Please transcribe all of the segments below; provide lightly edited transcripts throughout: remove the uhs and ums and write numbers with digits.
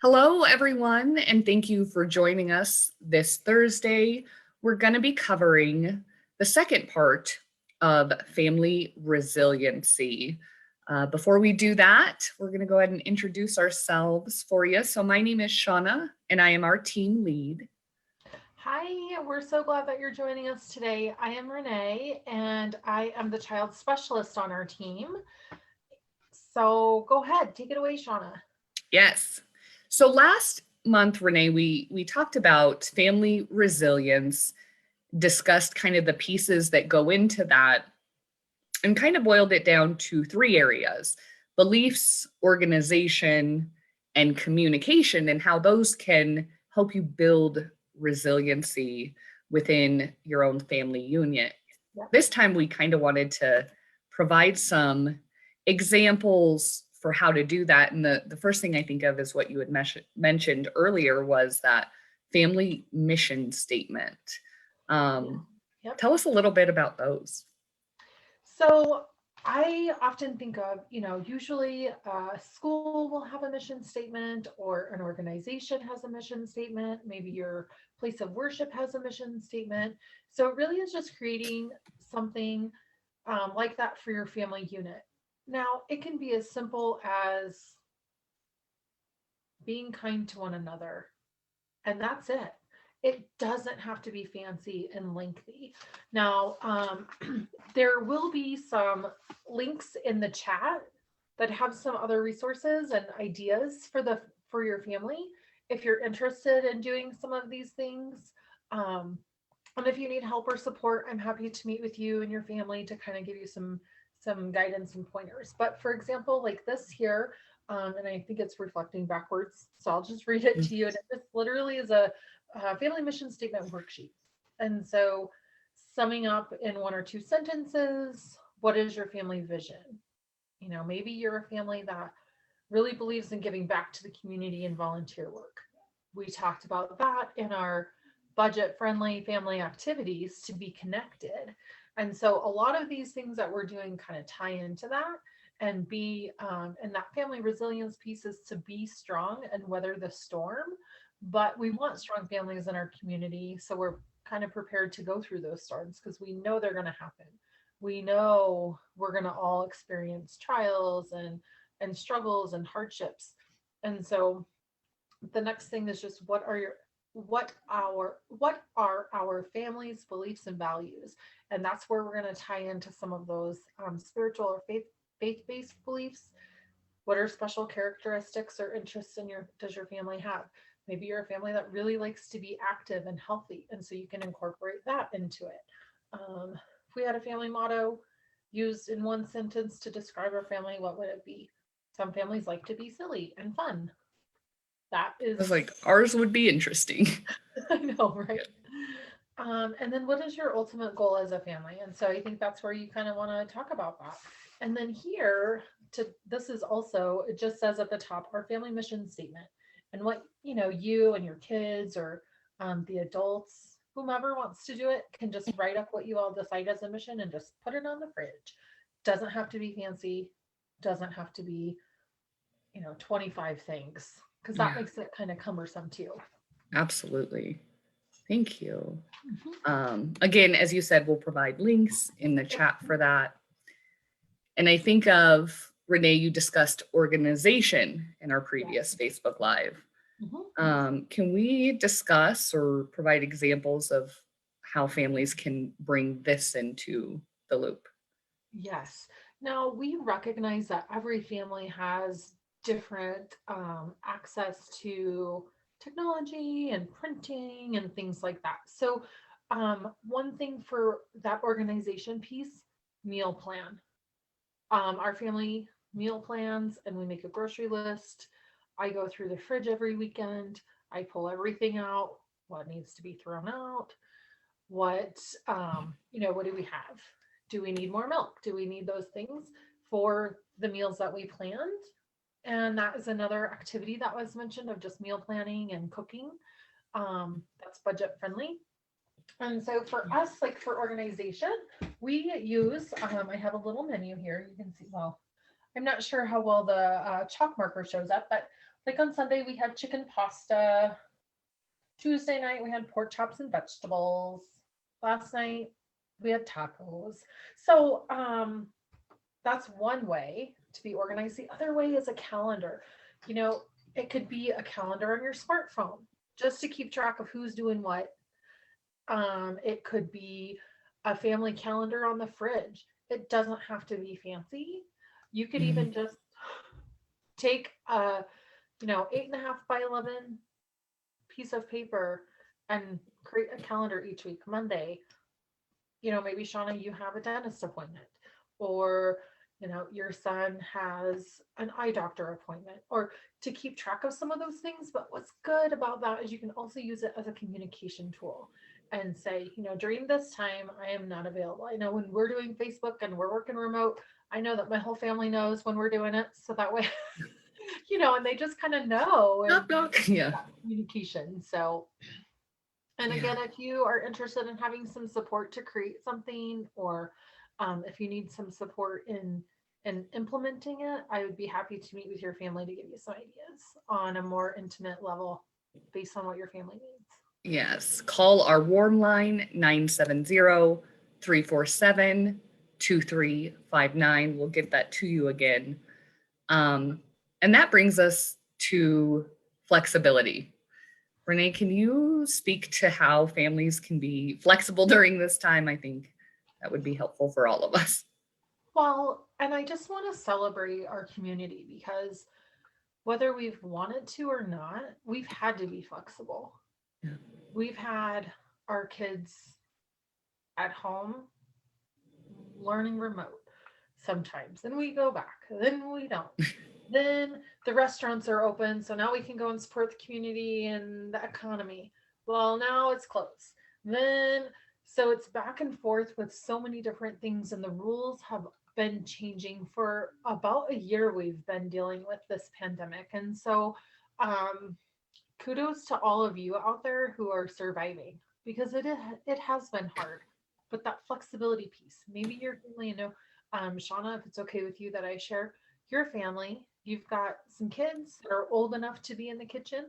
Hello, everyone, and thank you for joining us this Thursday. We're going to be covering the second part of family resiliency. Before we do that, we're going to go ahead and introduce ourselves for you. So, my name is Shauna, and I am our team lead. Hi, we're so glad that you're joining us today. I am Renee, and I am the child specialist on our team. So go ahead, take it away, Shauna. Yes. So, last month, Renee, we talked about family resilience, discussed kind of the pieces that go into that, and kind of boiled it down to three areas: beliefs, organization, and communication, and how those can help you build resiliency within your own family unit. Yep. This time, we kind of wanted to provide some examples for how to do that. And the first thing I think of is what you had mentioned earlier was that family mission statement. Yeah. Um, Yep. Tell us a little bit about those. So I often think of, usually a school will have a mission statement or an organization has a mission statement. Maybe your place of worship has a mission statement. So it really is just creating something like that for your family unit. Now, it can be as simple as being kind to one another, and that's it. It doesn't have to be fancy and lengthy. Now, there will be some links in the chat that have some other resources and ideas for your family if you're interested in doing some of these things. Um, and if you need help or support, I'm happy to meet with you and your family to kind of give you some guidance and pointers. But for example, like this here, and I think it's reflecting backwards, so I'll just read it to you. And this literally is a family mission statement worksheet. And so, summing up in one or two sentences, what is your family vision? Maybe you're a family that really believes in giving back to the community and volunteer work. We talked about that in our budget friendly family activities to be connected. And so a lot of these things that we're doing kind of tie into that and that family resilience piece is to be strong and weather the storm. But we want strong families in our community. So we're kind of prepared to go through those storms because we know they're going to happen. We know we're going to all experience trials and struggles and hardships. And so the next thing is just what are our family's beliefs and values, and that's where we're going to tie into some of those spiritual or faith-based beliefs. What are special characteristics or interests in your does your family have? Maybe you're a family that really likes to be active and healthy, and so you can incorporate that into it. If we had a family motto used in one sentence to describe our family, what would it be? Some families like to be silly and fun. That I was is, like, ours would be interesting. I know, right? And then what is your ultimate goal as a family? And so I think that's where you kind of want to talk about that. And then here, this is also, it just says at the top, our family mission statement. And what, you and your kids or the adults, whomever wants to do it, can just write up what you all decide as a mission and just put it on the fridge. Doesn't have to be fancy, doesn't have to be, 25 things, because that Yeah, makes it kind of cumbersome too. absolutely. Thank you. Mhm. Again, as you said, we'll provide links in the Yep. chat for that. And I think of Renee, you discussed organization in our Yes. previous Facebook Live. Mhm. Can we discuss or provide examples of how families can bring this into the loop? Yes. Now we recognize that every family has different access to technology and printing and things like that. So, one thing for that organization piece, meal plan. Our family meal plans, and we make a grocery list. I go through the fridge every weekend. I pull everything out, what needs to be thrown out, what what do we have, do we need more milk, do we need those things for the meals that we planned. And that is another activity that was mentioned of just meal planning and cooking. That's budget friendly. And so for us, like for organization, we use I have a little menu here, you can see, well, I'm not sure how well the chalk marker shows up, but Like on Sunday, we had chicken pasta. Tuesday night, we had pork chops and vegetables. Last night, we had tacos. So that's one way to be organized. The other way is a calendar. You know, it could be a calendar on your smartphone just to keep track of who's doing what. It could be a family calendar on the fridge. It doesn't have to be fancy. You could Mhm. even just take a, 8.5 by 11 piece of paper and create a calendar each week. Monday, maybe Shauna, you have a dentist appointment, or your son has an eye doctor appointment, or to keep track of some of those things. But what's good about that is you can also use it as a communication tool and say, during this time I am not available. I know when we're doing Facebook and we're working remote, I know that my whole family knows when we're doing it, so that way and they just kind of know, and Knock, knock. Yeah. communication. So, and Yeah. again, if you are interested in having some support to create something, or if you need some support in implementing it, I would be happy to meet with your family to give you some ideas on a more intimate level based on what your family needs. Yes. Call our warm line 970-347-2359. We'll get that to you again. And that brings us to flexibility. Renee, can you speak to how families can be flexible during this time? I think that would be helpful for all of us. Well, and I just want to celebrate our community because whether we've wanted to or not, we've had to be flexible. Yeah. We've had our kids at home learning remote sometimes, then we go back, then we don't. Then the restaurants are open, so now we can go and support the community and the economy. Well, now it's closed. Then, so it's back and forth with so many different things, and the rules have been changing for about a year. We've been dealing with this pandemic, and so um, kudos to all of you out there who are surviving, because it has been hard. But that flexibility piece, maybe your family, Shauna, if it's okay with you that I share, your family, you've got some kids that are old enough to be in the kitchen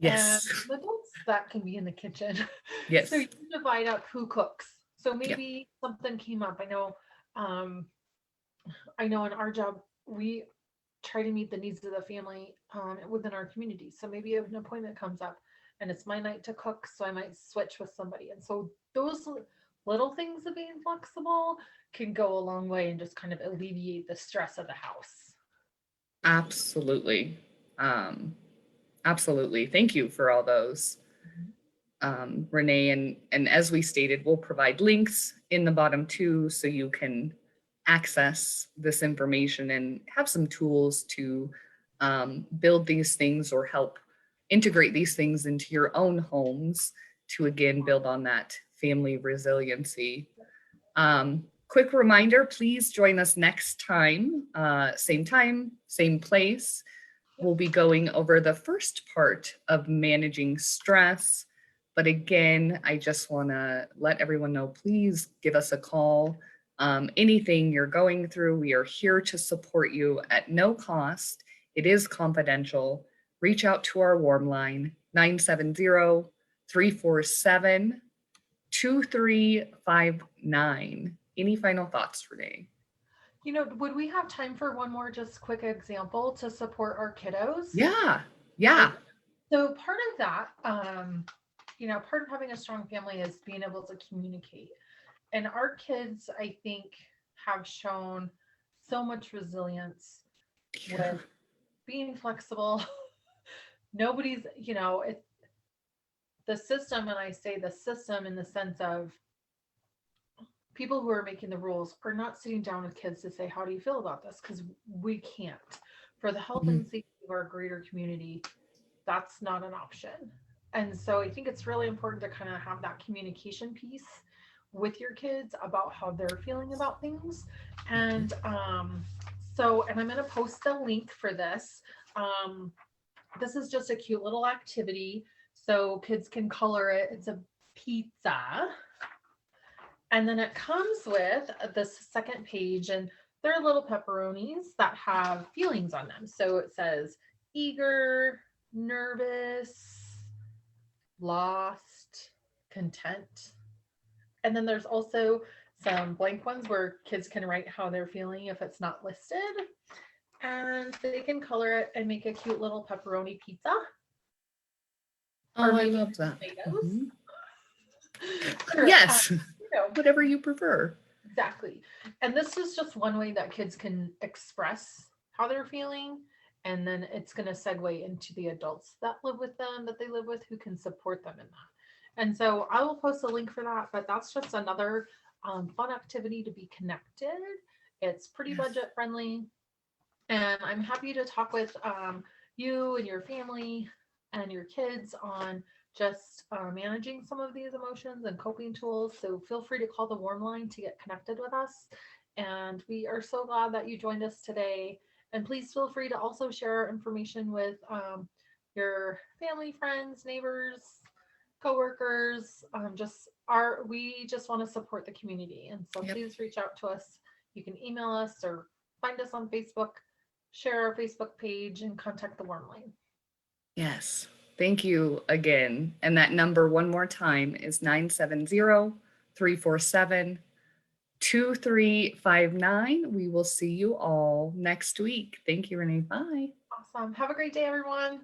and Yes. adults that can be in the kitchen. So Yes. you divide up who cooks. So Yeah. maybe something came up. Um, I know in our job, we try to meet the needs of the family within our community. So maybe an appointment comes up and it's my night to cook, so I might switch with somebody. And so those little things of being flexible can go a long way and just kind of alleviate the stress of the house. Absolutely. Um, absolutely. Thank you for all those, Renee. And as we stated, we'll provide links in the bottom too, so you can access this information and have some tools to build these things or help integrate these things into your own homes to again build on that family resiliency. Quick reminder, please join us next time, same place. We'll be going over the first part of managing stress. But again, I just want to let everyone know, please give us a call. Anything you're going through, we are here to support you at no cost. It is confidential. Reach out to our warm line, 970-347-2359. Any final thoughts, Renee? Would we have time for one more just quick example to support our kiddos? Yeah, yeah. So part of that, part of having a strong family is being able to communicate. And our kids, I think, have shown so much resilience with being flexible. Nobody's, the system, and I say the system in the sense of people who are making the rules are not sitting down with kids to say, how do you feel about this? Because we can't. For the health Mhm. and safety of our greater community, that's not an option. And so I think it's really important to kind of have that communication piece with your kids about how they're feeling about things. And and I'm going to post the link for this. This is just a cute little activity. So kids can color it. It's a pizza. And then it comes with this second page, and they're little pepperonis that have feelings on them. So it says eager, nervous, lost, content. And then there's also some blank ones where kids can write how they're feeling if it's not listed. And they can color it and make a cute little pepperoni pizza. Oh, I love that. Tomatoes. Mhm. Sure, Yes, you know, whatever you prefer. exactly. And this is just one way that kids can express how they're feeling. And then it's going to segue into the adults that live with them, that they live with, who can support them in that. And so I will post a link for that, but that's just another fun activity to be connected. It's pretty budget friendly. And I'm happy to talk with you and your family and your kids on just managing some of these emotions and coping tools. So feel free to call the warm line to get connected with us. And we are so glad that you joined us today. And please feel free to also share information with your family, friends, neighbors, coworkers. We just want to support the community. And so please reach out to us. You can email us or find us on Facebook, share our Facebook page, and contact the warm line. Yes. Thank you again. And that number one more time is 970-347-2359. We will see you all next week. Thank you, Renee. Bye. Awesome. Have a great day, everyone.